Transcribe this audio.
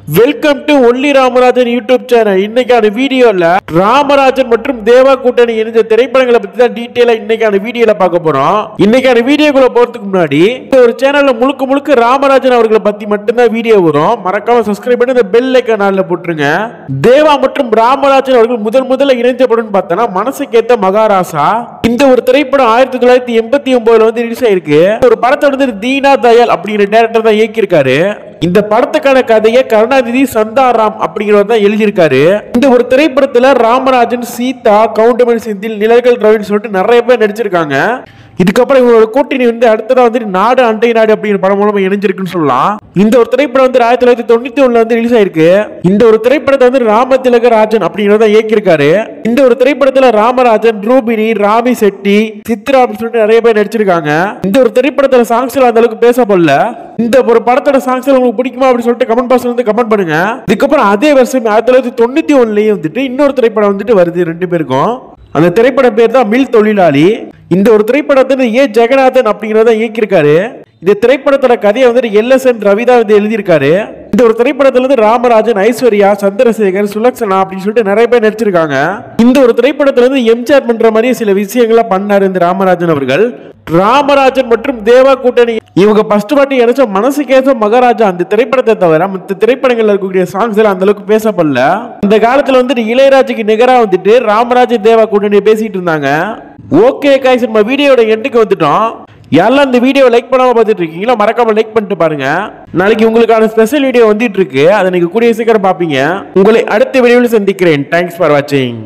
Welcome to only Ramarajan YouTube channel. இன்னைக்கான வீடியோல ராமராஜன் மற்றும் தேவா கூட்டணி இணைந்த திரைப்படங்களை பத்தி தான் டீடைலா இன்னைக்கான வீடியோல பார்க்க போறோம். இன்னைக்கான வீடியோக்குள்ள போறதுக்கு முன்னாடி ஒரு சேனல்ல முழுக்க முழுக்க ராமராஜன் அவர்களை பத்தி மட்டும்தான் வீடியோ வரும். மறக்காம சப்ஸ்கிரைப் பண்ணி இந்த பெல் ஐகான் ஆல்ல போட்டுருங்க. தேவா மற்றும் ராமராஜன் அவர்கள் முதல்ல இணைந்த படம்னு பார்த்தா மனசுக்கேத்த மகாராசா. இந்த ஒரு திரைப்படம் 1989 வந்து ரிலீஸ் ஆயிருக்கு. ஒரு படத்தை வந்து தீனா தயால் அப்படிங்கிற டைரக்டர் தான் இயக்கியிருக்காரு. இந்த படத்துக்கான கதையை கருணாநிதி சந்தாராம் அப்படிங்கிறவர் தான் எழுதியிருக்காரு. இந்த ஒரு திரைப்படத்துல ராமராஜன், சீதா, கவுண்டமணி செந்தில், நிழல்கள் ரவின்னு சொல்லிட்டு நிறைய பேர் நடிச்சிருக்காங்க. இதுக்கப்புறம் இவங்களோட கூட்டணி வந்து அடுத்ததா வந்து நாடு அண்டை நாடு அப்படிங்கிற படம் மூலமா இணைஞ்சிருக்குன்னு சொல்லலாம். இந்த ஒரு திரைப்படம் வந்து 1991 வந்து ரிலீஸ் ஆயிருக்கு. இந்த ஒரு திரைப்படத்தை வந்து ராமதிலகராஜன் அப்படிங்கிறத இயக்கியிருக்காரு. இந்த ஒரு திரைப்படத்துல ராமராஜன், ரூபினி, ராமி செட்டி, சித்ரா அப்படின்னு சொல்லிட்டு நிறைய பேர் நடிச்சிருக்காங்க. இந்த ஒரு திரைப்படத்துல சாங்ஸ் அந்த அளவுக்கு பேசப்படல. இந்த ஒரு படத்தோட சாங்ஸ் உங்களுக்கு பிடிக்குமா அப்படின்னு சொல்லிட்டு கமெண்ட் பாக்ஸ்ல வந்து கமெண்ட் பண்ணுங்க. இதுக்கப்புறம் அதே வருஷம் 1991 வந்துட்டு இன்னொரு திரைப்படம் வந்துட்டு வருது ரெண்டு பேருக்கும். அந்த திரைப்பட பேர் தான் மில் தொழிலாளி. இந்த ஒரு திரைப்படத்தை ஏ ஜெகநாதன் அப்படிங்கிறத இயக்கியிருக்காரு. இந்த திரைப்படத்தோட கதையை வந்து LSN ரவிதா வந்து எழுதியிருக்காரு. இந்த ஒரு திரைப்படத்துல வந்து ராமராஜன், ஐஸ்வர்யா, சந்திரசேகர், சுலக்ஷனா அப்படின்னு சொல்லிட்டு நிறைய பேர் நடிச்சிருக்காங்க. இந்த ஒரு திரைப்படத்துல வந்து எம்ஜிஆர் பண்ற மாதிரி சில விஷயங்களை பண்ணாரு இந்த ராமராஜன் அவர்கள். ராமராஜன் மற்றும் தேவா கூட்டணி இவங்க ஃபர்ஸ்ட் பாட்டி இணைச்ச மனசுக்கேத்த மகாராஜா அந்த திரைப்படத்தை தவிர மற்ற திரைப்படங்கள்ல இருக்கக்கூடிய சாங்ஸ் எல்லாம் அந்த அளவுக்கு பேசப்படல. இந்த காலத்துல வந்துட்டு இளையராஜுக்கு நிகரா வந்துட்டு ராமராஜன் தேவா கூட்டணி பேசிட்டு இருந்தாங்க. ஓகே காய்ஸ், நம்ம வீடியோட எண்டுக்கு வந்துட்டோம். யாரெல்லாம் இந்த வீடியோ லைக் பண்ணாம பார்த்துட்டு இருக்கீங்களா மறக்காம லைக் பண்ணிட்டு பாருங்க. நாளைக்கு உங்களுக்கான ஸ்பெஷல் வீடியோ வந்துட்டு இருக்கு. அதை நீங்க கூடிய சீக்கிரம் பாப்பீங்க. உங்களை அடுத்த வீடியோவில் சந்திக்கிறேன். தேங்க்ஸ் ஃபார் வாட்சிங்.